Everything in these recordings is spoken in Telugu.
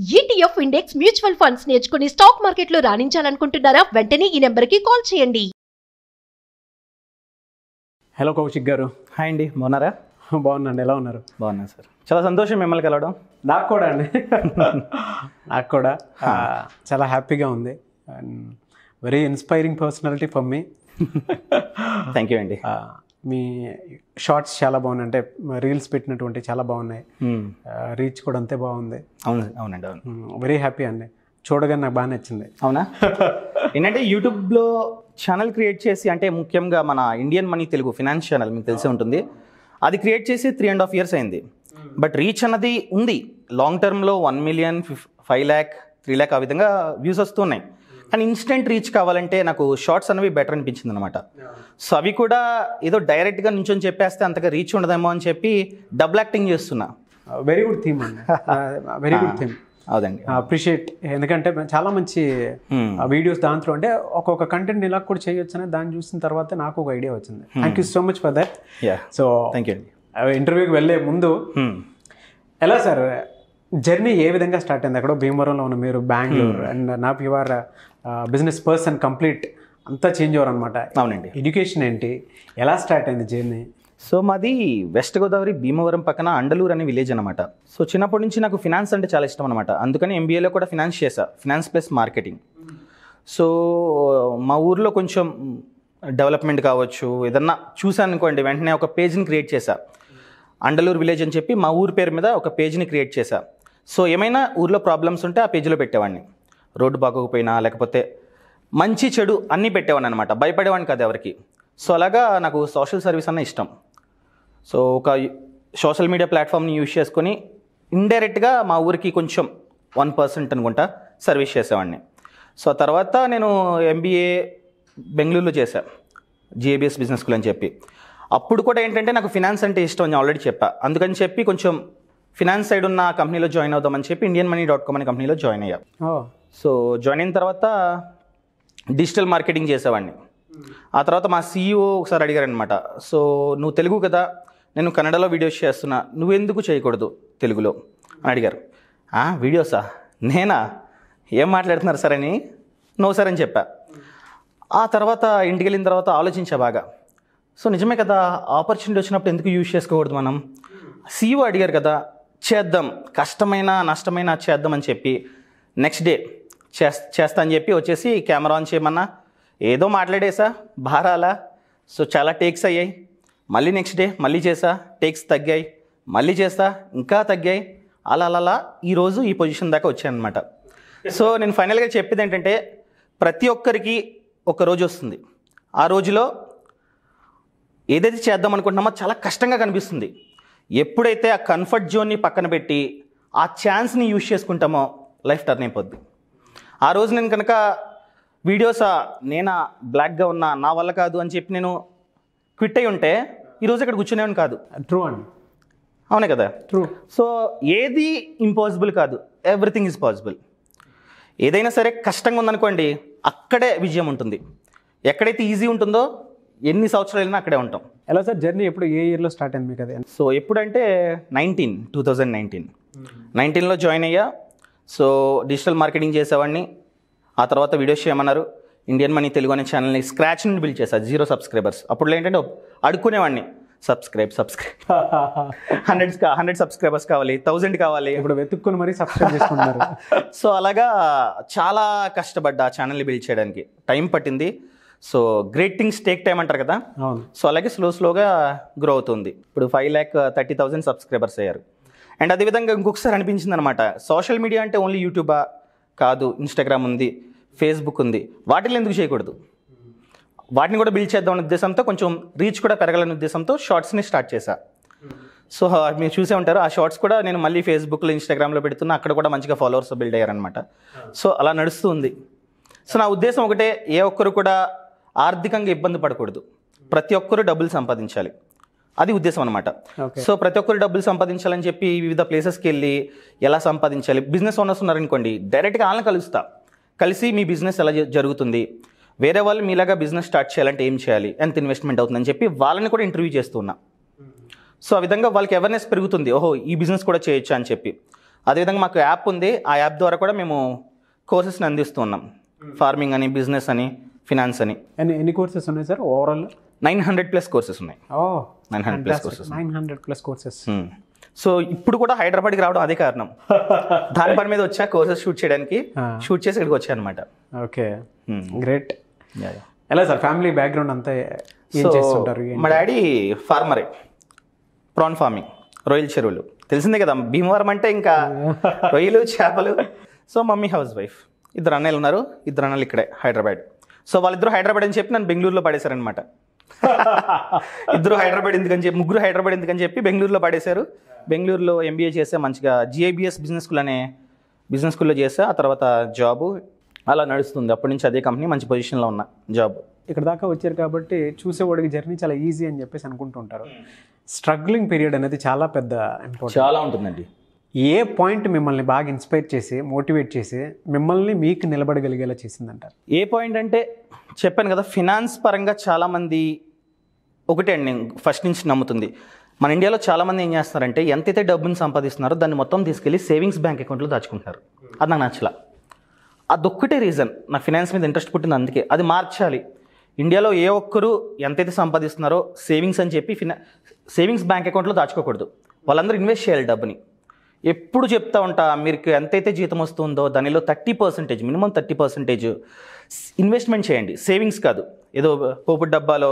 ETF ఇండెక్స్ మ్యూచువల్ ఫండ్స్ నేర్చుకుని స్టాక్ మార్కెట్లో రాణించాలనుకుంటున్నారా? వెంటనే ఈ నెంబర్కి కాల్ చేయండి. హలో కౌశిక్ గారు. హాయ్ అండి, బాగున్నారా? బాగున్నాండి, ఎలా ఉన్నారు? బాగున్నా సార్. చాలా సంతోషం మిమ్మల్ని కలవడం. నాకు కూడా అండి. నాకు కూడా చాలా హ్యాపీగా ఉంది. Very inspiring personality for me. Thank you అండి. మీ షార్ట్స్ చాలా బాగున్నాయి, అంటే రీల్స్ పెట్టినటువంటి చాలా బాగున్నాయి. రీచ్ కూడా అంతే బాగుంది. అవునండి. వెరీ హ్యాపీ అండి, చూడగానే నాకు బాగా నచ్చింది. అవునా? ఏంటంటే యూట్యూబ్లో ఛానల్ క్రియేట్ చేసి, అంటే ముఖ్యంగా మన Indian money Telugu finance channel మీకు తెలిసే ఉంటుంది, అది క్రియేట్ చేసి 3.5 years అయింది. బట్ రీచ్ అన్నది ఉంది. లాంగ్ టర్మ్లో 1 million, 5 lakh, 3 lakh ఆ విధంగా వ్యూస్ వస్తున్నాయి. కానీ ఇన్స్టెంట్ రీచ్ కావాలంటే నాకు షార్ట్స్ అనేవి బెటర్ అనిపించింది అనమాట. సో అవి కూడా ఏదో డైరెక్ట్గా నుంచొని చెప్పేస్తే అంతగా రీచ్ ఉండదేమో అని చెప్పి డబుల్ యాక్టింగ్ చేస్తున్నా. వెరీ గుడ్ థీమ్ అండి, వెరీ గుడ్ థీమ్. అవునండి, అప్రిషియేట్. ఎందుకంటే చాలా మంచి వీడియోస్ దాంట్లో, అంటే ఒక్కొక్క కంటెంట్ ఇలా కూడా చేయొచ్చు అని దాన్ని చూసిన తర్వాత నాకు ఒక ఐడియా వచ్చింది. Thank you so much for that. So thank you అండి. ఇంటర్వ్యూకి వెళ్ళే ముందు ఎలా సార్ జర్నీ ఏ విధంగా స్టార్ట్ అయింది? ఎక్కడో భీమవరంలో ఉన్న మీరు బెంగళూరు, అండ్ నాకు యువర్ బిజినెస్ పర్సన్, కంప్లీట్ అంతా చేంజ్ ఓవర్ అనమాట. అవునండి. ఎడ్యుకేషన్ ఏంటి, ఎలా స్టార్ట్ అయింది జర్నీ? సో మాది వెస్ట్ గోదావరి భీమవరం పక్కన అండలూరు అనే విలేజ్ అనమాట. సో చిన్నప్పటి నుంచి నాకు ఫినాన్స్ అంటే చాలా ఇష్టం అనమాట. అందుకని MBAలో కూడా ఫినాన్స్ చేశా, ఫినాన్స్ ప్లస్ మార్కెటింగ్. సో మా ఊర్లో కొంచెం డెవలప్మెంట్ కావచ్చు, ఏదన్నా చూసాను అనుకోండి, వెంటనే ఒక పేజ్ని క్రియేట్ చేశా. అండలూరు విలేజ్ అని చెప్పి మా ఊరు పేరు మీద ఒక పేజ్ని క్రియేట్ చేశా. సో ఏమైనా ఊర్లో ప్రాబ్లమ్స్ ఉంటే ఆ పేజ్లో పెట్టేవాడిని. రోడ్డు బాగోకపోయినా లేకపోతే మంచి చెడు అన్నీ పెట్టేవాడిని అనమాట. భయపడేవాడిని కాదు ఎవరికి. సో అలాగా నాకు సోషల్ సర్వీస్ అన్న ఇష్టం. సో ఒక సోషల్ మీడియా ప్లాట్ఫామ్ని యూజ్ చేసుకొని ఇండైరెక్ట్గా మా ఊరికి కొంచెం 1% అనుకుంటా సర్వీస్ చేసేవాడిని. సో ఆ తర్వాత నేను MBA బెంగళూరులో చేశాను, GABS బిజినెస్ స్కూల్ అని చెప్పి. అప్పుడు కూడా ఏంటంటే నాకు ఫినాన్స్ అంటే ఇష్టం అని ఆల్రెడీ చెప్పా. అందుకని చెప్పి కొంచెం ఫినాన్స్ సైడ్ ఉన్న కంపెనీలో జాయిన్ అవుదామని చెప్పి IndianMoney.com అనే కంపెనీలో జాయిన్ అయ్యా. సో జాయిన్ అయిన తర్వాత డిజిటల్ మార్కెటింగ్ చేసేవాడిని. ఆ తర్వాత మా CEO ఒకసారి అడిగారనమాట, సో నువ్వు తెలుగు కదా, నేను కన్నడలో వీడియోస్ చేస్తున్నా, నువ్వెందుకు చేయకూడదు తెలుగులో అని అడిగారు. వీడియోసా? నేనా? ఏం మాట్లాడుతున్నారు సార్ అని, నో సార్ అని చెప్పా. ఆ తర్వాత ఇంటికి వెళ్ళిన తర్వాత ఆలోచించా బాగా. సో నిజమే కదా, ఆపర్చునిటీ వచ్చినప్పుడు ఎందుకు యూజ్ చేసుకోకూడదు మనం? CEO అడిగారు కదా, చేద్దాం, కష్టమైనా నష్టమైనా చేద్దాం అని చెప్పి నెక్స్ట్ డే చేస్తా అని చెప్పి వచ్చేసి కెమెరా ఆన్ చేయమన్నా, ఏదో మాట్లాడేసా, భారాలా. సో చాలా టేక్స్ అయ్యాయి. మళ్ళీ నెక్స్ట్ డే మళ్ళీ చేసా, టేక్స్ తగ్గాయి, మళ్ళీ చేస్తా, ఇంకా తగ్గాయి. అలా ఈరోజు ఈ పొజిషన్ దాకా వచ్చాను అనమాట. సో నేను ఫైనల్గా చెప్పేది ఏంటంటే, ప్రతి ఒక్కరికి ఒక రోజు వస్తుంది. ఆ రోజులో ఏదైతే చేద్దాం అనుకుంటున్నామో చాలా కష్టంగా కనిపిస్తుంది. ఎప్పుడైతే ఆ కంఫర్ట్ జోన్ని పక్కన పెట్టి ఆ ఛాన్స్ని యూజ్ చేసుకుంటామో లైఫ్ టర్న్ అయిపోద్ది. ఆ రోజు నేను కనుక వీడియోసా, నేనా బ్లాక్గా ఉన్నా, నా వల్ల కాదు అని చెప్పి నేను క్విట్ అయి ఉంటే ఈరోజు ఇక్కడ కూర్చునేవాడిని కాదు. ట్రూ అండి, అవునే కదా? ట్రూ. సో ఏది ఇంపాసిబుల్ కాదు, ఎవ్రీథింగ్ ఈజ్ పాసిబుల్. ఏదైనా సరే కష్టంగా ఉందనుకోండి, అక్కడే విజయం ఉంటుంది. ఎక్కడైతే ఈజీ ఉంటుందో ఎన్ని సంవత్సరాలైనా అక్కడే ఉంటాం. ఎలా సార్ జర్నీ ఎప్పుడు, ఏ ఇయర్లో స్టార్ట్ అయింది మీకు అది? సో ఎప్పుడంటే 2019లో జాయిన్ అయ్యా. సో డిజిటల్ మార్కెటింగ్ చేసేవాడిని. ఆ తర్వాత వీడియోస్ చేయమన్నారు. ఇండియన్ మనీ తెలుగు అనే ఛానల్ని స్క్రాచ్ నుండి బిల్డ్ చేశా, 0 subscribers. అప్పుడు ఏంటంటే అడుక్కునేవాడిని, సబ్స్క్రైబ్ 100 subscribers కావాలి, 1000 కావాలి. ఇప్పుడు వెతుక్కుని మరీ సబ్స్క్రైబ్ చేసుకుంటున్నారు. సో అలాగా చాలా కష్టపడ్డా ఛానల్ని బిల్డ్ చేయడానికి. టైం పట్టింది. So great things take time అంటారు కదా. సో అలాగే స్లోగా గ్రో అవుతుంది. ఇప్పుడు 5,30,000 subscribers అయ్యారు. అండ్ అదేవిధంగా ఇంకొకసారి అనిపించింది అనమాట, సోషల్ మీడియా అంటే ఓన్లీ యూట్యూబా? కాదు, ఇన్స్టాగ్రామ్ ఉంది, ఫేస్బుక్ ఉంది. వాటిని ఎందుకు చేయకూడదు? వాటిని కూడా బిల్డ్ చేద్దామనే ఉద్దేశంతో, కొంచెం రీచ్ కూడా పెరగాలనే ఉద్దేశంతో షార్ట్స్ని స్టార్ట్ చేశా. సో మీరు చూసే ఉంటారు, ఆ షార్ట్స్ కూడా నేను మళ్ళీ ఫేస్బుక్లో, ఇన్స్టాగ్రామ్లో పెడుతున్నా. అక్కడ కూడా మంచిగా ఫాలోవర్స్ బిల్డ్ అయ్యారనమాట. సో అలా నడుస్తూ ఉంది. సో నా ఉద్దేశం ఒకటే, ఏ ఒక్కరు కూడా ఆర్థికంగా ఇబ్బంది పడకూడదు. ప్రతి ఒక్కరూ డబ్బులు సంపాదించాలి, అది ఉద్దేశం అనమాట. సో ప్రతి ఒక్కరు డబ్బులు సంపాదించాలని చెప్పి వివిధ ప్లేసెస్కి వెళ్ళి ఎలా సంపాదించాలి, బిజినెస్ ఓనర్స్ ఉన్నారనుకోండి, డైరెక్ట్గా వాళ్ళని కలిసి మీ బిజినెస్ ఎలా జరుగుతుంది, వేరే వాళ్ళు మీలాగా బిజినెస్ స్టార్ట్ చేయాలంటే ఏం చేయాలి, ఎంత ఇన్వెస్ట్మెంట్ అవుతుందని చెప్పి వాళ్ళని కూడా ఇంటర్వ్యూ చేస్తున్నా. సో ఆ విధంగా వాళ్ళకి అవేర్నెస్ పెరుగుతుంది, ఓహో ఈ బిజినెస్ కూడా చేయొచ్చా అని చెప్పి. అదేవిధంగా మాకు యాప్ ఉంది, ఆ యాప్ ద్వారా కూడా మేము కోర్సెస్ని అందిస్తూ ఉన్నాం. ఫార్మింగ్ అని, బిజినెస్ అని, ఫినాన్స్ అని. ఎన్ని కోర్సెస్ ఉన్నాయి సార్ ఓవరాల్? 900+ కోర్సెస్ ఉన్నాయి. 900+ కోర్సెస్. 900+ కోర్సెస్. సో ఇప్పుడు కూడా హైదరాబాద్కి రావడం అదే కారణం. దాని పని మీద వచ్చా కోర్సెస్ షూట్ చేయడానికి, షూట్ చేసి ఇక్కడికి వచ్చా అనమాట. Okay, great. ఎలా సార్ ఫ్యామిలీ బ్యాక్గ్రౌండ్ అంతా ఏం చేస్తుంటారు? మా డాడీ ఫార్మరే, ప్రాన్ ఫార్మింగ్, రొయ్యల చెరువులు. తెలిసిందే కదా భీమవరం అంటే ఇంకా రొయ్యలు, చేపలు. So mummy house wife. 2 అన్నయ్యలు ఉన్నారు, 2 అన్నలు ఇక్కడే హైదరాబాద్. సో వాళ్ళిద్దరూ హైదరాబాద్ అని చెప్పి నన్ను బెంగళూరులో పడేశారనమాట. 2 హైదరాబాద్ ఎందుకని చెప్పి, 3 హైదరాబాద్ ఎందుకని చెప్పి బెంగళూరులో పడేశారు. బెంగళూరులో MBA చేసా, మంచిగా GIBS బిజినెస్ స్కూల్ అనే బిజినెస్ స్కూల్లో చేసా. ఆ తర్వాత జాబు అలా నడుస్తుంది. అప్పటి నుంచి అదే కంపెనీ, మంచి పొజిషన్లో ఉన్న జాబ్. ఇక్కడ దాకా వచ్చారు కాబట్టి చూసేవాడికి జర్నీ చాలా ఈజీ అని చెప్పేసి అనుకుంటుంటారు. స్ట్రగ్లింగ్ పీరియడ్ అనేది చాలా పెద్ద ఇంపార్టెంట్, చాలా ఉంటుందండి. ఏ పాయింట్ మిమ్మల్ని బాగా ఇన్స్పైర్ చేసి, మోటివేట్ చేసి, మిమ్మల్ని మీకు నిలబడగలిగేలా చేసిందంటారు? ఏ పాయింట్ అంటే చెప్పాను కదా, ఫినాన్స్ పరంగా చాలామంది ఒకటే అండి, నేను ఫస్ట్ నుంచి నమ్ముతుంది. మన ఇండియాలో చాలామంది ఏం చేస్తున్నారంటే ఎంతైతే డబ్బుని సంపాదిస్తున్నారో దాన్ని మొత్తం తీసుకెళ్ళి సేవింగ్స్ బ్యాంక్ అకౌంట్లో దాచుకుంటున్నారు. అది నాకు నచ్చలా. అదొక్కటే రీజన్ నాకు ఫినాన్స్ మీద ఇంట్రెస్ట్ పుట్టింది. అందుకే అది మార్చాలి. ఇండియాలో ఏ ఒక్కరు ఎంతైతే సంపాదిస్తున్నారో సేవింగ్స్ అని చెప్పి సేవింగ్స్ బ్యాంక్ అకౌంట్లో దాచుకోకూడదు. వాళ్ళందరూ ఇన్వెస్ట్ చేయాలి డబ్బుని. ఎప్పుడు చెప్తా ఉంటా, మీకు ఎంతైతే జీతం వస్తుందో దానిలో 30%, మినిమం 30% ఇన్వెస్ట్మెంట్ చేయండి. సేవింగ్స్ కాదు, ఏదో పోపు డబ్బాలో,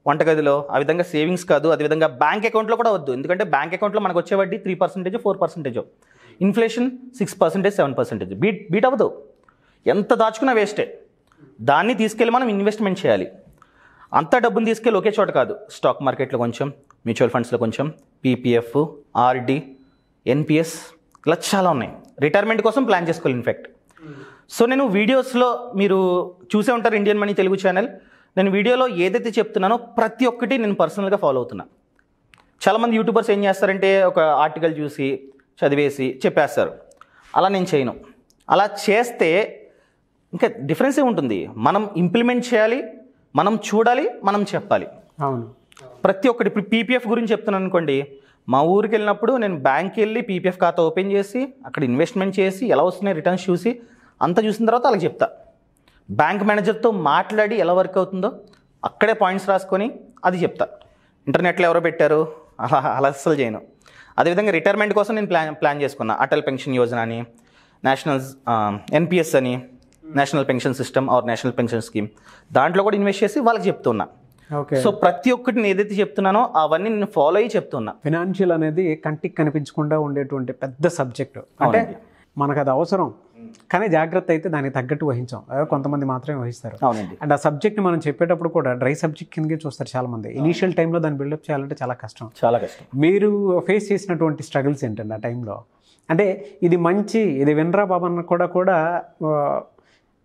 వంటగదిలో ఆ విధంగా సేవింగ్స్ కాదు. అదేవిధంగా బ్యాంక్ అకౌంట్లో కూడా వద్దు. ఎందుకంటే బ్యాంక్ అకౌంట్లో మనకు వచ్చే వడ్డీ 3%, 4%. ఇన్ఫ్లేషన్ 6%, 7%. బీట్ అవ్వదు. ఎంత దాచుకున్నా వేస్టే. దాన్ని తీసుకెళ్ళి మనం ఇన్వెస్ట్మెంట్ చేయాలి. అంత డబ్బుని తీసుకెళ్ళి ఒకే చోట కాదు, స్టాక్ మార్కెట్లో కొంచెం, మ్యూచువల్ ఫండ్స్లో కొంచెం, PPF, RD, NPS, ఇలా చాలా ఉన్నాయి. రిటైర్మెంట్ కోసం ప్లాన్ చేసుకోవాలి ఇన్ఫ్యాక్ట్. సో నేను వీడియోస్లో మీరు చూసే ఉంటారు ఇండియన్ మనీ తెలుగు ఛానల్. నేను వీడియోలో ఏదైతే చెప్తున్నానో ప్రతి ఒక్కటి నేను పర్సనల్గా ఫాలో అవుతున్నా. చాలామంది యూట్యూబర్స్ ఏం చేస్తారంటే ఒక ఆర్టికల్ చూసి చదివేసి చెప్పేస్తారు. అలా నేను చేయను. అలా చేస్తే ఇంకా డిఫరెన్సే ఉంటుంది. మనం ఇంప్లిమెంట్ చేయాలి, మనం చూడాలి, మనం చెప్పాలి. అవును, ప్రతి ఒక్కటి. ఇప్పుడు PPF గురించి చెప్తున్నాను అనుకోండి, మా ఊరికి వెళ్ళినప్పుడు నేను బ్యాంక్కి వెళ్ళి PPF ఖాతా ఓపెన్ చేసి అక్కడ ఇన్వెస్ట్మెంట్ చేసి ఎలా వస్తున్నాయి రిటర్న్స్ చూసి అంతా చూసిన తర్వాత అలాగే చెప్తా. బ్యాంక్ మేనేజర్తో మాట్లాడి ఎలా వర్క్ అవుతుందో అక్కడే పాయింట్స్ రాసుకొని అది చెప్తా. ఇంటర్నెట్లో ఎవరో పెట్టారు అలా అస్సలు చేయను. అదేవిధంగా రిటైర్మెంట్ కోసం నేను ప్లాన్ చేసుకున్నా. అటల్ పెన్షన్ యోజన అని, నేషనల్ NPS అని, national pension system or national pension scheme, దాంట్లో కూడా ఇన్వెస్ట్ చేసి వాళ్ళకి చెప్తున్నా. సో ప్రతి ఒక్కటి నేను ఏదైతే చెప్తున్నానో అవన్నీ నేను ఫాలో అయ్యి చెప్తున్నా. ఫినాన్షియల్ అనేది కంటికి కనిపించకుండా ఉండేటువంటి పెద్ద సబ్జెక్టు. అంటే మనకు అది అవసరం, కానీ జాగ్రత్త అయితే దానికి తగ్గట్టు వహించాం. కొంతమంది మాత్రమే వహిస్తారు. అవునండి. అండ్ ఆ సబ్జెక్ట్ని మనం చెప్పేటప్పుడు కూడా డ్రై సబ్జెక్ట్ కిందకే చూస్తారు చాలామంది. ఇనీషియల్ టైంలో దాన్ని బిల్డప్ చేయాలంటే చాలా కష్టం. మీరు ఫేస్ చేసినటువంటి స్ట్రగుల్స్ ఏంటండి ఆ టైంలో? అంటే ఇది మంచి, ఇది వినరా బాబన్న కూడా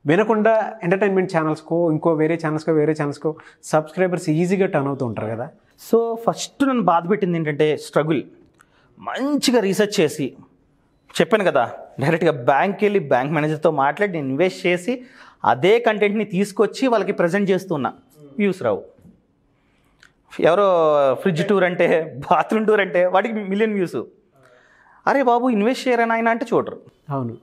వినకుండా ఎంటర్టైన్మెంట్ ఛానల్స్కో, ఇంకో వేరే ఛానల్స్కో సబ్స్క్రైబర్స్ ఈజీగా టర్న్ అవుతూ ఉంటారు కదా. సో ఫస్ట్ నన్ను బాధ పెట్టింది ఏంటంటే స్ట్రగుల్. మంచిగా రీసెర్చ్ చేసి చెప్పాను కదా, డైరెక్ట్గా బ్యాంక్కి వెళ్ళి బ్యాంక్ మేనేజర్తో మాట్లాడి నేను ఇన్వెస్ట్ చేసి అదే కంటెంట్ని తీసుకొచ్చి వాళ్ళకి ప్రజెంట్ చేస్తున్నా. వ్యూస్ రావు. ఎవరో ఫ్రిడ్జ్ టూర్ అంటే, బాత్రూమ్ టూర్ అంటే వాటికి 1 మిలియన్ వ్యూస్. అరే బాబు ఇన్వెస్ట్ చేయరని ఆయన అంటే చూడరు. అవును.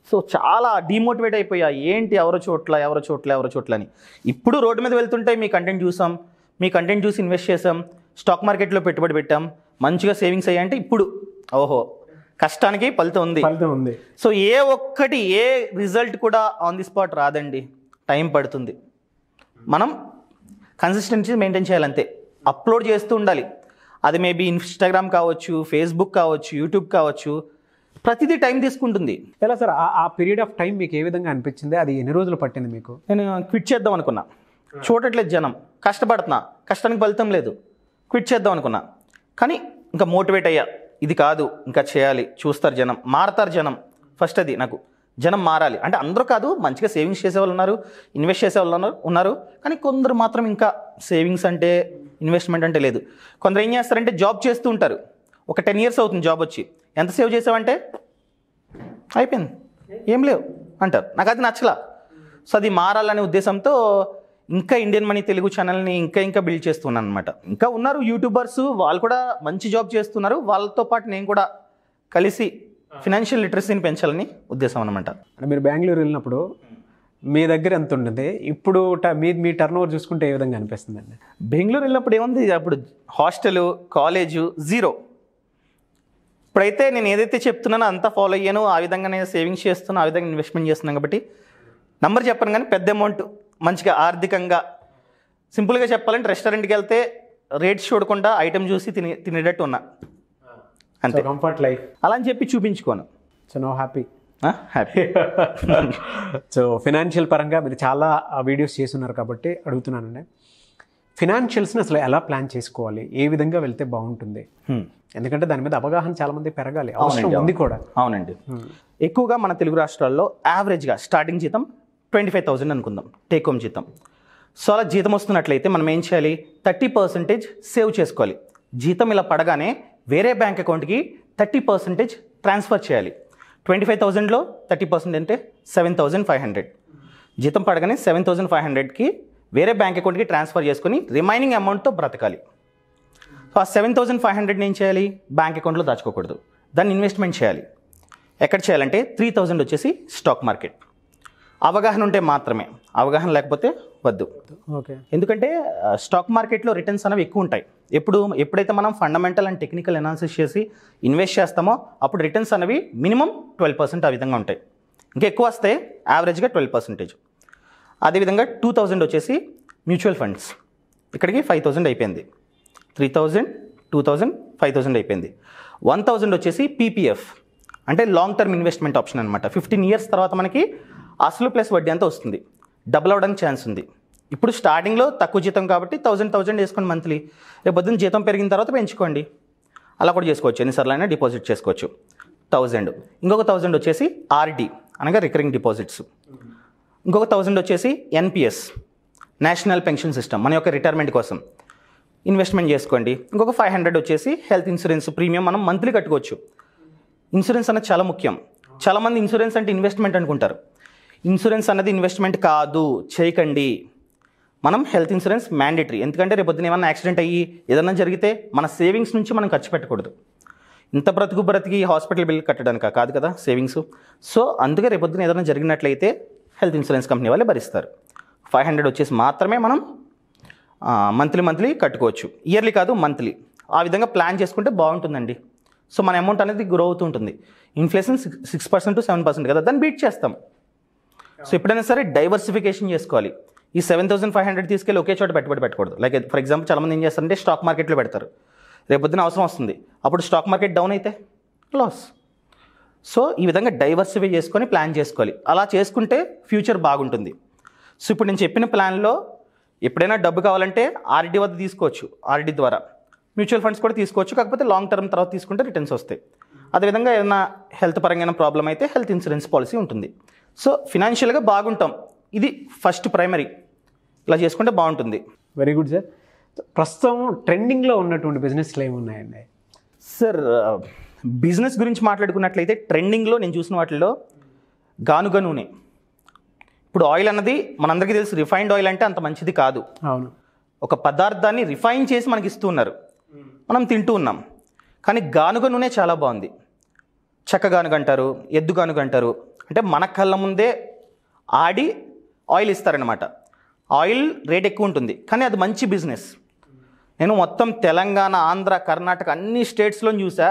సో చాలా డిమోటివేట్ అయిపోయా. ఏంటి ఎవరో చోట్ల అని. ఇప్పుడు రోడ్డు మీద వెళ్తుంటే మీ కంటెంట్ చూసాం, మీ కంటెంట్ చూసి ఇన్వెస్ట్ చేసాం, స్టాక్ మార్కెట్లో పెట్టుబడి పెట్టాం, మంచిగా సేవింగ్స్ అయ్యాయంటే ఇప్పుడు ఓహో కష్టానికి ఫలితం ఉంది. సో ఏ రిజల్ట్ కూడా ఆన్ ది స్పాట్ రాదండి, టైం పడుతుంది. మనం కన్సిస్టెన్సీ మెయింటైన్ చేయాలంతే. అప్లోడ్ చేస్తూ ఉండాలి. అది మేబీ ఇన్స్టాగ్రామ్ కావచ్చు, ఫేస్బుక్ కావచ్చు, యూట్యూబ్ కావచ్చు, ప్రతిదీ టైం తీసుకుంటుంది. ఎలా సార్ ఆ పీరియడ్ ఆఫ్ టైం మీకు ఏ విధంగా అనిపించింది? అది ఎన్ని రోజులు పట్టింది మీకు? నేను క్విట్ చేద్దాం అనుకున్నా. చూడట్లేదు జనం, కష్టపడుతున్నా, కష్టానికి ఫలితం లేదు, క్విట్ చేద్దాం అనుకున్నా. కానీ ఇంకా మోటివేట్ అయ్యా, ఇది కాదు ఇంకా చేయాలి, చూస్తారు జనం, మారతారు జనం. ఫస్ట్ అది నాకు జనం మారాలి అంటే అందరూ కాదు, మంచిగా సేవింగ్స్ చేసేవాళ్ళు ఉన్నారు, ఇన్వెస్ట్ చేసేవాళ్ళు ఉన్నారు. కానీ కొందరు మాత్రం ఇంకా సేవింగ్స్ అంటే, ఇన్వెస్ట్మెంట్ అంటే లేదు. కొందరు ఏం చేస్తారంటే జాబ్ చేస్తూ ఉంటారు. ఒక 10 years అవుతుంది జాబ్ వచ్చి, ఎంత సేవ్ చేసావంటే అయిపోయింది, ఏం లేవు అంటారు. నాకు అది నచ్చలా. సో అది మారాలనే ఉద్దేశంతో ఇంకా ఇండియన్ మనీ తెలుగు ఛానల్ని ఇంకా బిల్డ్ చేస్తున్నాను అనమాట. ఇంకా ఉన్నారు యూట్యూబర్స్, వాళ్ళు కూడా మంచి జాబ్ చేస్తున్నారు. వాళ్ళతో పాటు నేను కూడా కలిసి ఫినాన్షియల్ లిటరసీని పెంచాలని ఉద్దేశం అనమాట. అంటే మీరు బెంగళూరు వెళ్ళినప్పుడు మీ దగ్గర ఎంత ఉంటుంది, ఇప్పుడు మీ టర్న్ ఓవర్ చూసుకుంటే ఏ విధంగా అనిపిస్తుందండి? బెంగళూరు వెళ్ళినప్పుడు ఏముంది, అప్పుడు హాస్టల్, కాలేజు జీరో. ఇప్పుడైతే నేను ఏదైతే చెప్తున్నానో అంతా ఫాలో అయ్యాను, ఆ విధంగా నేను సేవింగ్స్ చేస్తున్నాను, ఆ విధంగా ఇన్వెస్ట్మెంట్ చేస్తున్నాను. కాబట్టి నంబర్ చెప్పను కానీ పెద్ద అమౌంట్ మంచిగా ఆర్థికంగా సింపుల్గా చెప్పాలంటే రెస్టారెంట్కి వెళ్తే రేట్స్ చూడకుండా ఐటమ్ చూసి తినేటట్టు ఉన్నా అంతే. కంఫర్ట్ లైఫ్ అలా అని చెప్పి చూపించుకోను. So no happy. Happy. So financial పరంగా మీరు చాలా వీడియోస్ చేస్తున్నారు కాబట్టి అడుగుతున్నానండి, ఫినాన్షియల్స్ని అసలు ఎలా ప్లాన్ చేసుకోవాలి, ఏ విధంగా వెళ్తే బాగుంటుంది? ఎందుకంటే దాని మీద అవగాహన చాలా మంది పెరగాలి, అవసరం ఉంది కూడా. అవునండి. ఎక్కువగా మన తెలుగు రాష్ట్రాల్లో యావరేజ్గా స్టార్టింగ్ జీతం 25,000 అనుకుందాం, టేక్ హోమ్ జీతం. సో అలా జీతం వస్తున్నట్లయితే మనం ఏం చేయాలి, 30% సేవ్ చేసుకోవాలి. జీతం ఇలా పడగానే వేరే బ్యాంక్ అకౌంట్కి 30% ట్రాన్స్ఫర్ చేయాలి. 25,000లో 30% అంటే 7,500. జీతం పడగానే 7,500కి వేరే బ్యాంక్ అకౌంట్కి ట్రాన్స్ఫర్ చేసుకొని రిమైనింగ్ అమౌంట్తో బ్రతకాలి. సో ఆ 7,500ని ఏం చేయాలి, బ్యాంక్ అకౌంట్లో దాచుకోకూడదు, దాన్ని ఇన్వెస్ట్మెంట్ చేయాలి. ఎక్కడ చేయాలంటే 3,000 వచ్చేసి స్టాక్ మార్కెట్. అవగాహన ఉంటే మాత్రమే, అవగాహన లేకపోతే వద్దు. ఓకే. ఎందుకంటే స్టాక్ మార్కెట్లో రిటర్న్స్ అనేవి ఎక్కువ ఉంటాయి. ఎప్పుడైతే మనం ఫండమెంటల్ అండ్ టెక్నికల్ అనాలిసిస్ చేసి ఇన్వెస్ట్ చేస్తామో అప్పుడు రిటర్న్స్ అనేవి మినిమం 12% ఆ విధంగా ఉంటాయి. ఇంకా ఎక్కువ వస్తే యావరేజ్గా 12%. అదేవిధంగా 2,000 వచ్చేసి మ్యూచువల్ ఫండ్స్, ఇక్కడికి 5,000 అయిపోయింది. 3,000, 2,000, 5,000 అయిపోయింది. 1,000 వచ్చేసి పీపీఎఫ్ అంటే లాంగ్ టర్మ్ ఇన్వెస్ట్మెంట్ ఆప్షన్ అనమాట. 15 years తర్వాత మనకి అసలు ప్లస్ వడ్డీ అంతా వస్తుంది, డబుల్ అవడానికి ఛాన్స్ ఉంది. ఇప్పుడు స్టార్టింగ్లో తక్కువ జీతం కాబట్టి 1,000 వేసుకోండి మంత్లీ. రేపు పొద్దున్న జీతం పెరిగిన తర్వాత పెంచుకోండి, అలా కూడా చేసుకోవచ్చు, ఎన్నిసార్లు అయినా డిపాజిట్ చేసుకోవచ్చు. 1,000. ఇంకొక 1,000 వచ్చేసి ఆర్డి అనగా రికరింగ్ డిపాజిట్స్. ఇంకొక 1,000 వచ్చేసి ఎన్పిఎస్, నేషనల్ పెన్షన్ సిస్టమ్, మన యొక్క రిటైర్మెంట్ కోసం ఇన్వెస్ట్మెంట్ చేసుకోండి. ఇంకొక 500 వచ్చేసి హెల్త్ ఇన్సూరెన్స్ ప్రీమియం మనం మంత్లీ కట్టుకోవచ్చు. ఇన్సూరెన్స్ అనేది చాలా ముఖ్యం. చాలామంది ఇన్సూరెన్స్ అంటే ఇన్వెస్ట్మెంట్ అనుకుంటారు. ఇన్సూరెన్స్ అన్నది ఇన్వెస్ట్మెంట్ కాదు, చేయకండి. మనం హెల్త్ ఇన్సూరెన్స్ మ్యాండేటరీ. ఎందుకంటే రేపు పొద్దున ఏమన్నా యాక్సిడెంట్ అయ్యి ఏదన్నా జరిగితే మన సేవింగ్స్ నుంచి మనం ఖర్చు పెట్టకూడదు. ఇంత బ్రతికి హాస్పిటల్ బిల్ కట్టడానికా కాదు కదా సేవింగ్స్. సో అందుకే రేపు పొద్దున ఏదైనా జరిగినట్లయితే హెల్త్ ఇన్సూరెన్స్ కంపెనీ వాళ్ళే భరిస్తారు. 500 వచ్చేసి మాత్రమే మనం మంత్లీ కట్టుకోవచ్చు, ఇయర్లీ కాదు మంత్లీ. ఆ విధంగా ప్లాన్ చేసుకుంటే బాగుంటుందండి. సో మన అమౌంట్ అనేది గ్రో అవుతూ ఉంటుంది. ఇన్ఫ్లేషన్ 6% to 7% కదా, దాన్ని బీట్ చేస్తాం. సో ఎప్పుడైనా సరే డైవర్సిఫికేషన్ చేసుకోవాలి. ఈ 7,500 తీసుకెళ్ళి ఒకే చోట పెట్టుబడి పెట్టకూడదు. లైక్ ఫర్ ఎగ్జాంపుల్ చాలామంది ఏం చేస్తారంటే స్టాక్ మార్కెట్లో పెడతారు, రేపు పొద్దున అవసరం వస్తుంది, అప్పుడు స్టాక్ మార్కెట్ డౌన్ అయితే లాస్. సో ఈ విధంగా డైవర్సిఫై చేసుకొని ప్లాన్ చేసుకోవాలి. అలా చేసుకుంటే ఫ్యూచర్ బాగుంటుంది. సో ఇప్పుడు నేను చెప్పిన ప్లాన్లో ఎప్పుడైనా డబ్బు కావాలంటే ఆర్డీ వద్ద తీసుకోవచ్చు, ఆర్డీ ద్వారా. మ్యూచువల్ ఫండ్స్ కూడా తీసుకోవచ్చు, కాకపోతే లాంగ్ టర్మ్ తర్వాత తీసుకుంటే రిటర్న్స్ వస్తాయి. అదేవిధంగా ఏదైనా హెల్త్ పరంగా ప్రాబ్లం అయితే హెల్త్ ఇన్సూరెన్స్ పాలసీ ఉంటుంది. సో ఫినాన్షియల్గా బాగుంటాం, ఇది ఫస్ట్ ప్రైమరీ. ఇలా చేసుకుంటే బాగుంటుంది. Very good sir. ప్రస్తుతం ట్రెండింగ్లో ఉన్నటువంటి బిజినెస్లు ఏమున్నాయండి సార్? బిజినెస్ గురించి మాట్లాడుకున్నట్లయితే ట్రెండింగ్లో నేను చూసిన వాటిల్లో గానుగ నూనె. ఇప్పుడు ఆయిల్ అన్నది మనందరికీ తెలుసు, రిఫైన్డ్ ఆయిల్ అంటే అంత మంచిది కాదు. అవును. ఒక పదార్థాన్ని రిఫైన్ చేసి మనకి ఇస్తూ ఉన్నారు, మనం తింటూ ఉన్నాం. కానీ గానుగ నూనె చాలా బాగుంది. చెక్క గానుగ అంటారు, ఎద్దు గానుగ అంటారు. అంటే మన కళ్ళ ముందే ఆడి ఆయిల్ ఇస్తారనమాట. ఆయిల్ రేట్ ఎక్కువ ఉంటుంది, కానీ అది మంచి బిజినెస్. నేను మొత్తం తెలంగాణ, ఆంధ్ర, కర్ణాటక అన్ని స్టేట్స్లో చూసా.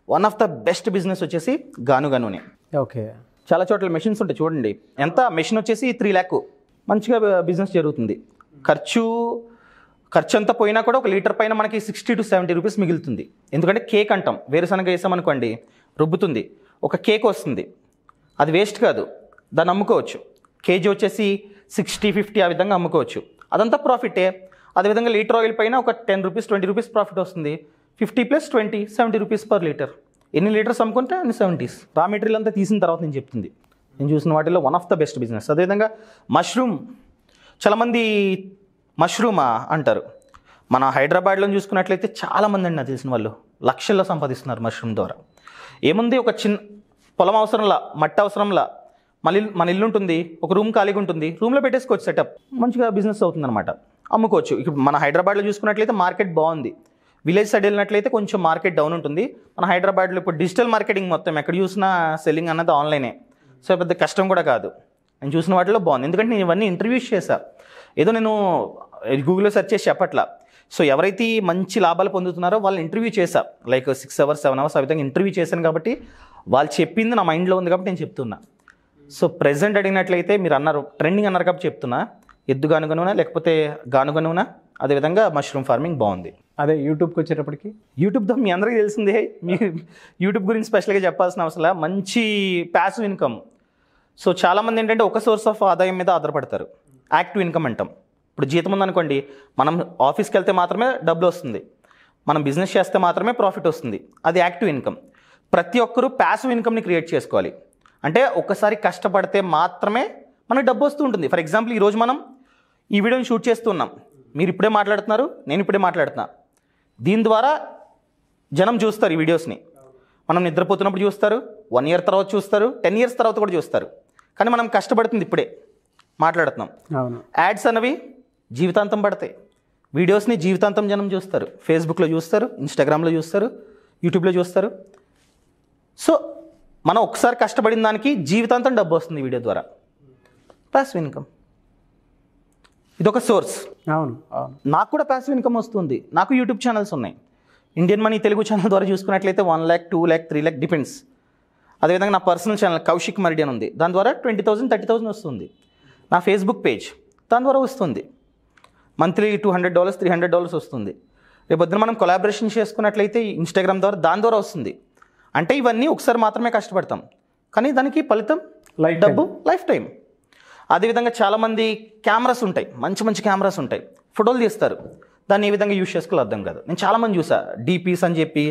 One of the best business వచ్చేసి గానుగ నూనె. ఓకే. చాలా చోట్ల మెషిన్స్ ఉంటాయి చూడండి, ఎంత మెషిన్ వచ్చేసి 3 lakh, మంచిగా బిజినెస్ జరుగుతుంది. ఖర్చు అంతా పోయినా కూడా 1 లీటర్ పైన మనకి 60 to 70 రూపీస్ మిగులుతుంది. ఎందుకంటే కేక్ అంటాం, వేరుశనగ వేసామనుకోండి రుబ్బుతుంది, ఒక కేక్ వస్తుంది, అది వేస్ట్ కాదు, దాన్ని అమ్ముకోవచ్చు. కేజీ వచ్చేసి 60-50 ఆ విధంగా అమ్ముకోవచ్చు, అదంతా ప్రాఫిటే. అదేవిధంగా లీటర్ ఆయిల్ పైన ఒక 10 రూపీస్ 20 రూపీస్ ప్రాఫిట్ వస్తుంది. 50 + 20 70 రూపీస్ పర్ లీటర్. ఎన్ని లీటర్స్ అమ్ముకుంటే అన్ని 70s. రా మెటీరియల్ అంతా తీసిన తర్వాత నేను చెప్తుంది, నేను చూసిన వాటిలో one of the best business. అదేవిధంగా మష్రూమ్, చాలామంది మష్రూమా అంటారు. మన హైదరాబాద్లో చూసుకున్నట్లయితే చాలామంది అండి నాకు తెలిసిన వాళ్ళు లక్షల్లో సంపాదిస్తున్నారు మష్రూమ్ ద్వారా. ఏముంది, ఒక చిన్న పొలం అవసరంలా, మట్టి అవసరంలా, మన ఇల్లు ఉంటుంది, ఒక రూమ్ ఖాళీగా ఉంటుంది, రూమ్లో పెట్టేసుకోవచ్చు, సెటప్ మంచిగా బిజినెస్ అవుతుందన్నమాట, అమ్ముకోవచ్చు. ఇప్పుడు మన హైదరాబాద్లో చూసుకున్నట్లయితే మార్కెట్ బాగుంది, విలేజ్ సైడ్ వెళ్ళినట్లయితే కొంచెం మార్కెట్ డౌన్ ఉంటుంది. మన హైదరాబాద్లో ఇప్పుడు డిజిటల్ మార్కెటింగ్ మొత్తం ఎక్కడ చూసినా సెల్లింగ్ అన్నది ఆన్లైనే. సో పెద్ద కష్టం కూడా కాదు. నేను చూసిన వాటిలో బాగుంది. ఎందుకంటే నేను ఇవన్నీ ఇంటర్వ్యూస్ చేశాను. ఏదో నేను గూగుల్లో సెర్చ్ చేసి చెప్పట్లా. సో ఎవరైతే మంచి లాభాలు పొందుతున్నారో వాళ్ళని ఇంటర్వ్యూ చేశా. లైక్ 6 hours 7 hours ఆ విధంగా ఇంటర్వ్యూ చేశాను కాబట్టి వాళ్ళు చెప్పింది నా మైండ్లో ఉంది కాబట్టి నేను చెప్తున్నా. సో ప్రెజెంట్ అడిగినట్లయితే మీరు అన్నారు ట్రెండింగ్ అన్నారు కాబట్టి చెప్తున్నా. ఎద్దు గానుగనునా లేకపోతే గానుగనునా, అదేవిధంగా మష్రూమ్ ఫార్మింగ్ బాగుంది. అదే యూట్యూబ్కి వచ్చేటప్పటికి యూట్యూబ్తో మీ అందరికీ తెలిసిందే. మీ యూట్యూబ్ గురించి స్పెషల్గా చెప్పాల్సిన అవసరం మంచి ప్యాసివ్ ఇన్కమ్. సో చాలామంది ఏంటంటే ఒక సోర్స్ ఆఫ్ ఆదాయం మీద ఆధారపడతారు. యాక్టివ్ ఇన్కమ్ అంటాం. ఇప్పుడు జీతం ఉందనుకోండి, మనం ఆఫీస్కి వెళ్తే మాత్రమే డబ్బులు వస్తుంది, మనం బిజినెస్ చేస్తే మాత్రమే ప్రాఫిట్ వస్తుంది. అది యాక్టివ్ ఇన్కమ్. ప్రతి ఒక్కరూ ప్యాసివ్ ఇన్కమ్ని క్రియేట్ చేసుకోవాలి. అంటే ఒక్కసారి కష్టపడితే మాత్రమే మనకు డబ్బు వస్తూ ఉంటుంది. ఫర్ ఎగ్జాంపుల్ ఈరోజు మనం ఈ వీడియోని షూట్ చేస్తున్నాం, మీరు ఇప్పుడే మాట్లాడుతున్నారు, నేను ఇప్పుడే మాట్లాడుతున్నా. దీని ద్వారా జనం చూస్తారు ఈ వీడియోస్ని. మనం నిద్రపోతున్నప్పుడు చూస్తారు, 1 year తర్వాత చూస్తారు, 10 years తర్వాత కూడా చూస్తారు. కానీ మనం కష్టపడుతుంది ఇప్పుడే మాట్లాడుతున్నాం. అవును. యాడ్స్ అనేవి జీవితాంతం పడతాయి. వీడియోస్ని జీవితాంతం జనం చూస్తారు. ఫేస్బుక్లో చూస్తారు, ఇన్స్టాగ్రామ్లో చూస్తారు, యూట్యూబ్లో చూస్తారు. సో మనం ఒకసారి కష్టపడిన దానికి జీవితాంతం డబ్బు వస్తుంది వీడియో ద్వారా. ప్యాసివ్ ఇన్కమ్ ఇదొక సోర్స్. అవును అవును. నాకు కూడా ప్యాసివ్ ఇన్కమ్ వస్తుంది. నాకు యూట్యూబ్ ఛానల్స్ ఉన్నాయి. ఇండియన్ మనీ తెలుగు ఛానల్ ద్వారా చూసుకున్నట్లయితే 1 lakh 2 lakh 3 lakh డిపెండ్స్. అదేవిధంగా నా పర్సనల్ ఛానల్ కౌశిక్ మరిడి అని ఉంది, దాని ద్వారా 20,000 30,000 వస్తుంది. నా ఫేస్బుక్ పేజ్ దాని ద్వారా వస్తుంది. మంత్లీ $200 $300 వస్తుంది. రేపొద్దున మనం కొలాబరేషన్ చేసుకున్నట్లయితే ఇన్స్టాగ్రామ్ ద్వారా దాని ద్వారా వస్తుంది. అంటే ఇవన్నీ ఒకసారి మాత్రమే కష్టపడతాం, కానీ దానికి ఫలితం డబ్బు లైఫ్ టైం. అదేవిధంగా చాలామంది కెమెరాస్ ఉంటాయి, మంచి మంచి కెమెరాస్ ఉంటాయి, ఫోటోలు తీస్తారు. దాన్ని ఏ విధంగా యూజ్ చేసుకోవాలో అర్థం కాదు. నేను చాలామంది చూసా, డీపీస్ అని చెప్పి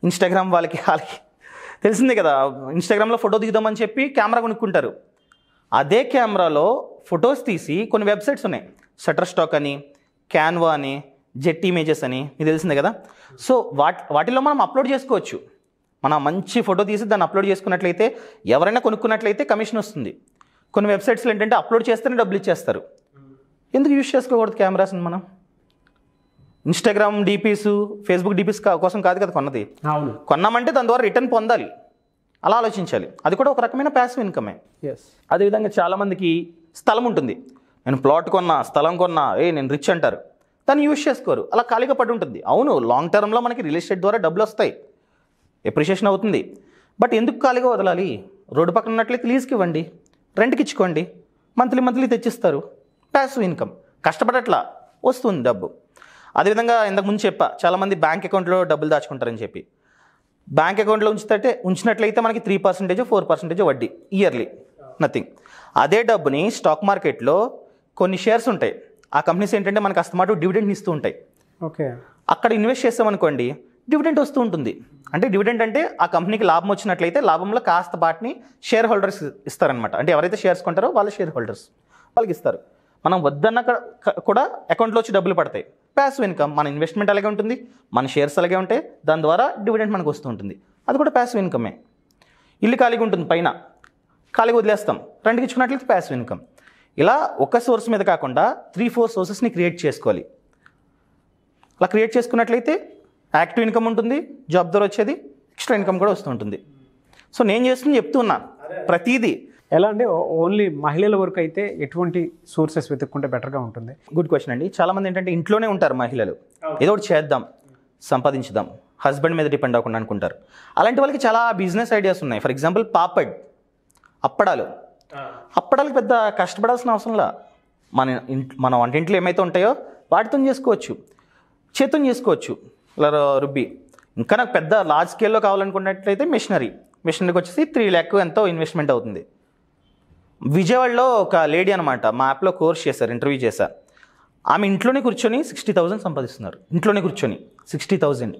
ఇన్స్టాగ్రామ్ వాళ్ళకి తెలిసిందే కదా, ఇన్స్టాగ్రామ్లో ఫోటో దిగుదామని చెప్పి కెమెరా కొనుక్కుంటారు. అదే కెమెరాలో ఫొటోస్ తీసి కొన్ని వెబ్సైట్స్ ఉన్నాయి, షటర్ స్టాక్ అని, క్యాన్వా అని, జెట్ ఇమేజెస్ అని, మీకు తెలిసిందే కదా. సో వాటిలో మనం అప్లోడ్ చేసుకోవచ్చు. మనం మంచి ఫోటో తీసి దాన్ని అప్లోడ్ చేసుకున్నట్లయితే ఎవరైనా కొనుక్కున్నట్లయితే కమిషన్ వస్తుంది. కొన్ని వెబ్సైట్స్లో ఏంటంటే అప్లోడ్ చేస్తేనే డబ్బులు ఇచ్చేస్తారు. ఎందుకు యూజ్ చేసుకోకూడదు కెమెరాస్ని మనం? ఇన్స్టాగ్రామ్ డీపీస్, ఫేస్బుక్ డీపీస్ కోసం కాదు కదా కొన్నది. అవును. కొన్నామంటే దాని ద్వారా రిటర్న్ పొందాలి, అలా ఆలోచించాలి. అది కూడా ఒక రకమైన ప్యాసివ్ ఇన్కమే. ఎస్. అదేవిధంగా చాలామందికి స్థలం ఉంటుంది, నేను ప్లాట్ కొన్నా, స్థలం కొన్నా, నేను రిచ్ అంటారు, దాన్ని యూజ్ చేసుకోరు, అలా ఖాళీగా పడి ఉంటుంది. అవును, లాంగ్ టర్మ్లో మనకి రియల్ ఎస్టేట్ ద్వారా డబ్బులు వస్తాయి, ఎప్రిషియేషన్ అవుతుంది. బట్ ఎందుకు ఖాళీగా వదలాలి? రోడ్డు పక్కన ఉన్నట్లయితే లీజ్కి ఇవ్వండి, రెంట్కి ఇచ్చుకోండి, మంత్లీ తెచ్చిస్తారు. Passive income. కష్టపడట్లా, వస్తుంది డబ్బు. అదేవిధంగా ఇంతకు ముందు చెప్పా, చాలామంది బ్యాంక్ అకౌంట్లో డబ్బులు దాచుకుంటారని చెప్పి. బ్యాంక్ అకౌంట్లో ఉంచినట్లయితే మనకి 3% 4% వడ్డీ ఇయర్లీ, నథింగ్. అదే డబ్బుని స్టాక్ మార్కెట్లో కొన్ని షేర్స్ ఉంటాయి, ఆ కంపెనీస్ ఏంటంటే మనకు అస్తమాటు డివిడెండ్ ఇస్తూ ఉంటాయి. ఓకే. అక్కడ ఇన్వెస్ట్ చేస్తామనుకోండి, డివిడెంట్ వస్తూ ఉంటుంది. అంటే డివిడెంట్ అంటే ఆ కంపెనీకి లాభం వచ్చినట్లయితే లాభంలో కాస్త పాటిని షేర్ హోల్డర్స్ ఇస్తారనమాట. అంటే ఎవరైతే షేర్స్ కొంటారో వాళ్ళ షేర్ హోల్డర్స్ వాళ్ళకి ఇస్తారు. మనం వద్దన్న కూడా అకౌంట్లో వచ్చి డబ్బులు పడతాయి. Passive income. మన ఇన్వెస్ట్మెంట్ అలాగే ఉంటుంది, మన షేర్స్ అలాగే ఉంటాయి, దాని ద్వారా డివిడెంట్ మనకు వస్తూ ఉంటుంది. అది కూడా ప్యాసివ్ ఇన్కమే. ఇల్లు ఖాళీగా ఉంటుంది, పైన ఖాళీగా వదిలేస్తాం, రెంట్కి ఇచ్చుకున్నట్లయితే ప్యాసివ్ ఇన్కమ్. ఇలా ఒక సోర్స్ మీద కాకుండా 3-4 సోర్సెస్ని క్రియేట్ చేసుకోవాలి. అలా క్రియేట్ చేసుకున్నట్లయితే యాక్టివ్ ఇన్కమ్ ఉంటుంది, జాబ్ ద్వారా వచ్చేది, ఎక్స్ట్రా ఇన్కమ్ కూడా వస్తూ ఉంటుంది. సో నేను చేస్తుంది చెప్తున్నా ప్రతిదీ. ఎలా అంటే ఓన్లీ మహిళల వరకు అయితే ఎటువంటి సోర్సెస్ వెతుక్కుంటే బెటర్గా ఉంటుంది? గుడ్ క్వశ్చన్ అండి. చాలామంది ఏంటంటే ఇంట్లోనే ఉంటారు మహిళలు, ఏదో ఒకటి చేద్దాం, సంపాదించుదాం, హస్బెండ్ మీద డిపెండ్ అవ్వకుండా అనుకుంటారు. అలాంటి వాళ్ళకి చాలా బిజినెస్ ఐడియాస్ ఉన్నాయి. ఫర్ ఎగ్జాంపుల్ అప్పడాలకు పెద్ద కష్టపడాల్సిన అవసరంలా. మన వంటింట్లో ఏమైతే ఉంటాయో వాటితో చేసుకోవచ్చు, చేతితో చేసుకోవచ్చు ఇలా రుబ్బి. ఇంకా నాకు పెద్ద లార్జ్ స్కేల్లో కావాలనుకున్నట్లయితే మిషనరీకి వచ్చేసి 3 lakh ఎంతో ఇన్వెస్ట్మెంట్ అవుతుంది. విజయవాడలో ఒక లేడీ అనమాట, మా యాప్లో కోర్స్ చేశారు, ఇంటర్వ్యూ చేశారు. ఆమె ఇంట్లోనే కూర్చొని 60,000 సంపాదిస్తున్నారు. ఇంట్లోనే కూర్చొని 60,000.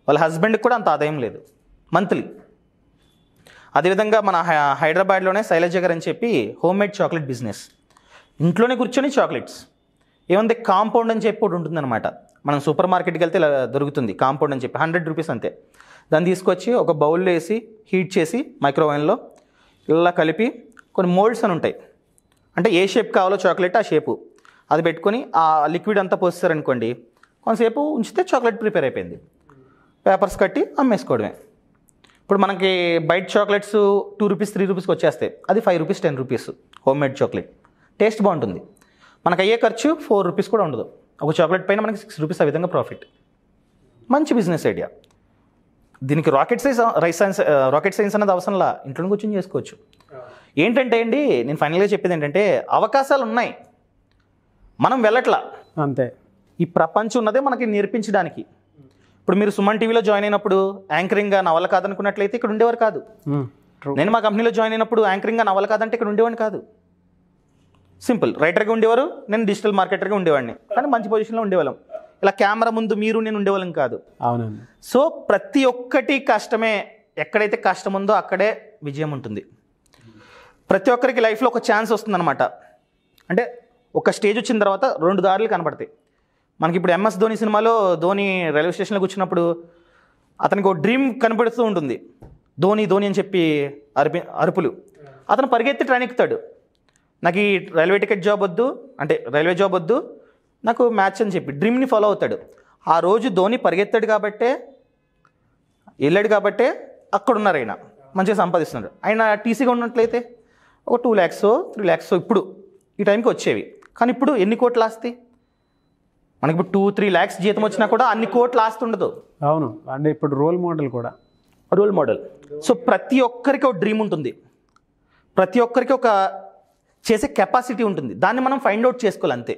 వాళ్ళ హస్బెండ్కి కూడా అంత ఆదాయం లేదు మంత్లీ. అదేవిధంగా మన హైదరాబాద్లోనే శైలజ గారు అని చెప్పి హోమ్ మేడ్ చాక్లెట్ బిజినెస్, ఇంట్లోనే కూర్చొని చాక్లెట్స్. ఏమంటే కాంపౌండ్ అని చెప్పి ఒకటి ఉంటుందన్నమాట, మనం సూపర్ మార్కెట్కి వెళ్తే ఇలా దొరుకుతుంది కాంపౌండ్ అని చెప్పి, 100 రూపీస్ అంతే. దాన్ని తీసుకొచ్చి ఒక బౌల్లో వేసి హీట్ చేసి మైక్రోవేవ్లో ఇలా కలిపి కొన్ని మోల్డ్స్ అని ఉంటాయి, అంటే ఏ షేప్ కావాలో చాక్లెట్ ఆ షేపు, అది పెట్టుకొని ఆ లిక్విడ్ అంతా పోస్తారనుకోండి, కొంతసేపు ఉంచితే చాక్లెట్ ప్రిపేర్ అయిపోయింది, పేపర్స్ కట్టి అమ్మేసుకోవడమే. ఇప్పుడు మనకి బయట చాక్లెట్స్ 2 రూపీస్ 3 రూపీస్కి వచ్చేస్తాయి, అది 5 rupees 10 rupees home made chocolate. Taste బాగుంటుంది, మనకు అయ్యే ఖర్చు 4 రూపీస్ కూడా ఉండదు. ఒక చాక్లెట్ పైన మనకి 6 రూపీస్ ఆ విధంగా ప్రాఫిట్. మంచి బిజినెస్ ఐడియా. దీనికి రాకెట్ సైన్స్ అనేది అవసరంలా, ఇంట్లో కూర్చొని చేసుకోవచ్చు. ఏంటంటే అండి, నేను ఫైనల్గా చెప్పేది ఏంటంటే, అవకాశాలు ఉన్నాయి, మనం వెళ్ళట్లా అంతే. ఈ ప్రపంచం ఉన్నదే మనకి నేర్పించడానికి. ఇప్పుడు మీరు సుమన్ టీవీలో జాయిన్ అయినప్పుడు యాంకరింగ్గా నవల కాదనుకున్నట్లయితే ఇక్కడ ఉండేవారు కాదు. నేను మా కంపెనీలో జాయిన్ అయినప్పుడు యాంకరింగ్గా నవల కాదంటే ఇక్కడ ఉండేవాడిని కాదు. సింపుల్, రైటర్గా ఉండేవారు, నేను డిజిటల్ మార్కెటర్గా ఉండేవాడిని, కానీ మంచి పొజిషన్లో ఉండేవాళ్ళం. ఇలా కెమెరా ముందు మీరు నేను ఉండేవాళ్ళం కాదు. అవునండి. సో ప్రతి ఒక్కటి కష్టమే, ఎక్కడైతే కష్టం ఉందో అక్కడే విజయం ఉంటుంది. ప్రతి ఒక్కరికి లైఫ్లో ఒక ఛాన్స్ వస్తుందన్నమాట. అంటే ఒక స్టేజ్ వచ్చిన తర్వాత 2 దారులు కనపడతాయి మనకి. ఇప్పుడు MS ధోని సినిమాలో ధోని రైల్వే స్టేషన్లో కూర్చున్నప్పుడు అతనికి ఒక డ్రీమ్ కనపడుతూ ఉంటుంది, ధోని ధోని అని చెప్పి అరుపులు. అతను పరిగెత్తి ట్రైన్ ఎక్కుతాడు, నాకు ఈ రైల్వే టికెట్ జాబ్ వద్దు, అంటే రైల్వే జాబ్ వద్దు, నాకు మ్యాచ్ అని చెప్పి డ్రీమ్ని ఫాలో అవుతాడు. ఆ రోజు ధోని పరిగెత్తాడు కాబట్టే, వెళ్ళాడు కాబట్టే అక్కడ ఉన్నారు, ఆయన మంచిగా సంపాదిస్తున్నాడు. ఆయన టీసీగా ఉన్నట్లయితే ఒక 2 lakhs 3 lakhs ఇప్పుడు ఈ టైంకి వచ్చేవి. కానీ ఇప్పుడు ఎన్ని కోట్లు ఆస్తి మనకి? ఇప్పుడు 2-3 lakhs జీతం వచ్చినా కూడా అన్ని కోట్లు ఆస్తి ఉండదు. అవును, అంటే ఇప్పుడు రోల్ మోడల్ కూడా రోల్ మోడల్. సో ప్రతి ఒక్కరికి ఒక డ్రీమ్ ఉంటుంది, ప్రతి ఒక్కరికి ఒక చేసే కెపాసిటీ ఉంటుంది, దాన్ని మనం ఫైండ్ అవుట్ చేసుకోవాలి అంతే.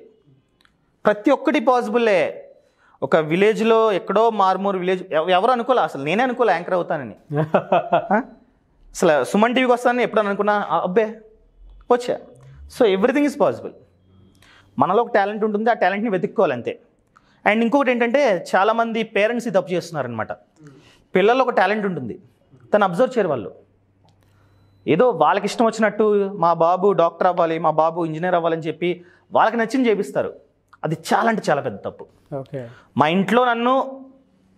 ప్రతి ఒక్కటి పాసిబుల్లే. ఒక విలేజ్లో ఎక్కడో మారుమూరు విలేజ్, ఎవరు అనుకోలే, అసలు నేనే అనుకోలే యాంకర్ అవుతానని. అసలు సుమన్ టీవీకి వస్తానని ఎప్పుడు అనుకున్నా, అబ్బే వచ్చా. So everything is possible. మనలో ఒక టాలెంట్ ఉంటుంది, ఆ టాలెంట్ని వెతుక్కోవాలి అంతే. అండ్ ఇంకొకటి ఏంటంటే, చాలామంది పేరెంట్స్ తప్పు చేస్తున్నారనమాట. పిల్లల్లో ఒక టాలెంట్ ఉంటుంది, తను అబ్జర్వ్ చేయరు వాళ్ళు. ఏదో వాళ్ళకి ఇష్టం వచ్చినట్టు మా బాబు డాక్టర్ అవ్వాలి, మా బాబు ఇంజనీర్ అవ్వాలని చెప్పి వాళ్ళకి నచ్చింది చేపిస్తారు. అది చాలా అంటే చాలా పెద్ద తప్పు. ఓకే, మా ఇంట్లో నన్ను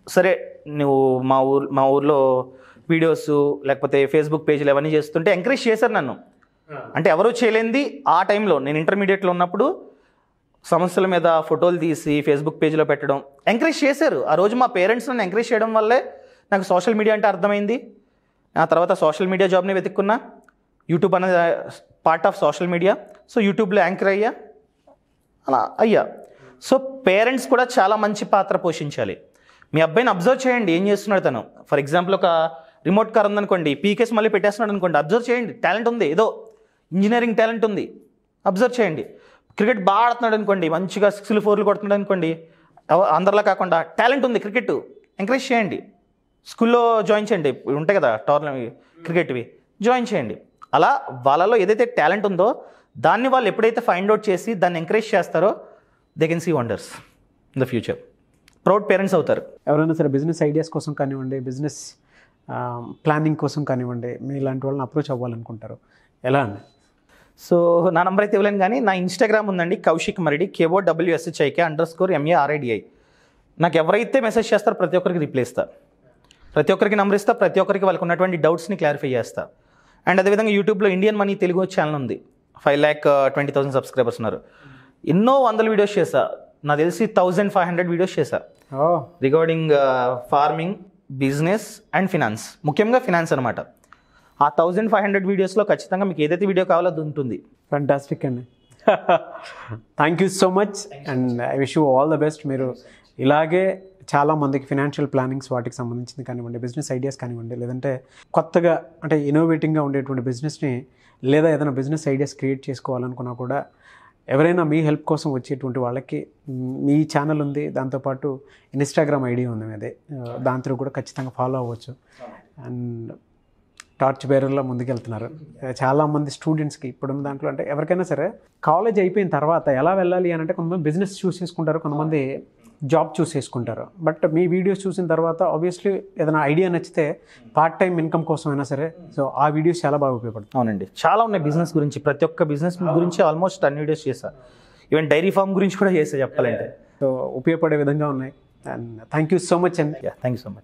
సరే నువ్వు మా ఊర్లో వీడియోస్ లేకపోతే ఫేస్బుక్ పేజీలు అవన్నీ చేస్తుంటే ఎంకరేజ్ చేశారు నన్ను. అంటే ఎవరూ చేయలేంది ఆ టైంలో, నేను ఇంటర్మీడియట్లో ఉన్నప్పుడు సమస్యల మీద ఫోటోలు తీసి ఫేస్బుక్ పేజీలో పెట్టడం ఎంకరేజ్ చేశారు. ఆ రోజు మా పేరెంట్స్ నన్ను ఎంకరేజ్ చేయడం వల్లే నాకు సోషల్ మీడియా అంటే అర్థమైంది. ఆ తర్వాత సోషల్ మీడియా జాబ్ని వెతుక్కున్నా, యూట్యూబ్ అనేది part of social media. So యూట్యూబ్లో యాంకర్ అలా అయ్యా. సో పేరెంట్స్ కూడా చాలా మంచి పాత్ర పోషించాలి. మీ అబ్బాయిని అబ్జర్వ్ చేయండి, ఏం చేస్తున్నాడు తను. ఫర్ ఎగ్జాంపుల్ ఒక రిమోట్ కార్ ఉందనుకోండి, పీకేస్ మళ్ళీ పెట్టేస్తున్నాడు అనుకోండి, అబ్జర్వ్ చేయండి, టాలెంట్ ఉంది, ఏదో ఇంజనీరింగ్ టాలెంట్ ఉంది, అబ్జర్వ్ చేయండి. క్రికెట్ బాగా ఆడుతున్నాడు అనుకోండి, మంచిగా 6లు 4లు కొడుతున్నాడు అనుకోండి, అందరిలా కాకుండా టాలెంట్ ఉంది క్రికెట్, ఎంకరేజ్ చేయండి. స్కూల్లో జాయిన్ చేయండి, ఉంటాయి కదా టోర్నమెంట్ క్రికెట్వి, జాయిన్ చేయండి. అలా వాళ్ళలో ఏదైతే టాలెంట్ ఉందో దాన్ని వాళ్ళు ఎప్పుడైతే ఫైండ్ అవుట్ చేసి దాన్ని ఎంకరేజ్ చేస్తారో they can see wonders in the future. Proud parents అవుతారు. ఎవరైనా సరే బిజినెస్ ఐడియాస్ కోసం కానివ్వండి, బిజినెస్ ప్లానింగ్ కోసం కానివ్వండి, మీ ఇలాంటి వాళ్ళని అప్రోచ్ అవ్వాలనుకుంటారు, ఎలా అండి? సో నా నెంబర్ అయితే ఇవ్వలేను, కానీ నా ఇన్స్టాగ్రామ్ ఉందండి, కౌశిక్ మరిడి, KOWSHIK_RIDI. నాకు ఎవరైతే మెసేజ్ చేస్తారో ప్రతి ఒక్కరికి రిప్లై ఇస్తా, ప్రతి ఒక్కరికి నెంబర్ ఇస్తా, ప్రతి ఒక్కరికి వాళ్ళకి ఉన్నటువంటి డౌట్స్ని క్లారిఫై చేస్తా. అండ్ అదేవిధంగా యూట్యూబ్లో ఇండియన్ మనీ తెలుగు ఛానల్ ఉంది, 5,20,000 సబ్స్క్రైబర్స్ ఉన్నారు. ఎన్నో 100 వీడియోస్ చేశా, నాకు తెలిసి 1,500 వీడియోస్ చేశా regarding farming, business and finance, ముఖ్యంగా ఫినాన్స్ అనమాట. ఆ 1,500 వీడియోస్లో ఖచ్చితంగా మీకు ఏదైతే వీడియో కావాలో అది ఉంటుంది. ఫ్యాంటాస్టిక్ అండి. Thank you so much and I wish you all the best. మీరు ఇలాగే చాలామందికి ఫినాన్షియల్ ప్లానింగ్స్ వాటికి సంబంధించింది కానివ్వండి, బిజినెస్ ఐడియాస్ కానివ్వండి, లేదంటే కొత్తగా అంటే ఇన్నోవేటింగ్గా ఉండేటువంటి బిజినెస్ని లేదా ఏదైనా బిజినెస్ ఐడియాస్ క్రియేట్ చేసుకోవాలనుకున్నా కూడా ఎవరైనా మీ హెల్ప్ కోసం వచ్చేటువంటి వాళ్ళకి మీ ఛానల్ ఉంది, దాంతోపాటు ఇన్స్టాగ్రామ్ ఐడి ఉంది మీది, దాంతో కూడా ఖచ్చితంగా ఫాలో అవ్వచ్చు. అండ్ టార్చ్ బేరర్లో ముందుకెళ్తున్నారు. చాలామంది స్టూడెంట్స్కి ఇప్పుడున్న దాంట్లో అంటే ఎవరికైనా సరే కాలేజ్ అయిపోయిన తర్వాత ఎలా వెళ్ళాలి అని అంటే కొంతమంది బిజినెస్ చూస్ చేసుకుంటారు, కొంతమంది జాబ్ చూస్ చేసుకుంటారు. బట్ మీ వీడియోస్ చూసిన తర్వాత ఆబ్వియస్లీ ఏదైనా ఐడియా నచ్చితే పార్ట్ టైం ఇన్కమ్ కోసం అయినా సరే సో ఆ వీడియోస్ చాలా బాగా ఉపయోగపడుతుంది. అవునండి, చాలా ఉన్నాయి బిజినెస్ గురించి, ప్రతి ఒక్క బిజినెస్ గురించి ఆల్మోస్ట్ అన్ని వీడియోస్ చేశా, ఈవెన్ డైరీ ఫార్మ్ గురించి కూడా చేసా చెప్పాలంటే. సో ఉపయోగపడే విధంగా ఉన్నాయి. And thank you so much అండి. Thank you so much.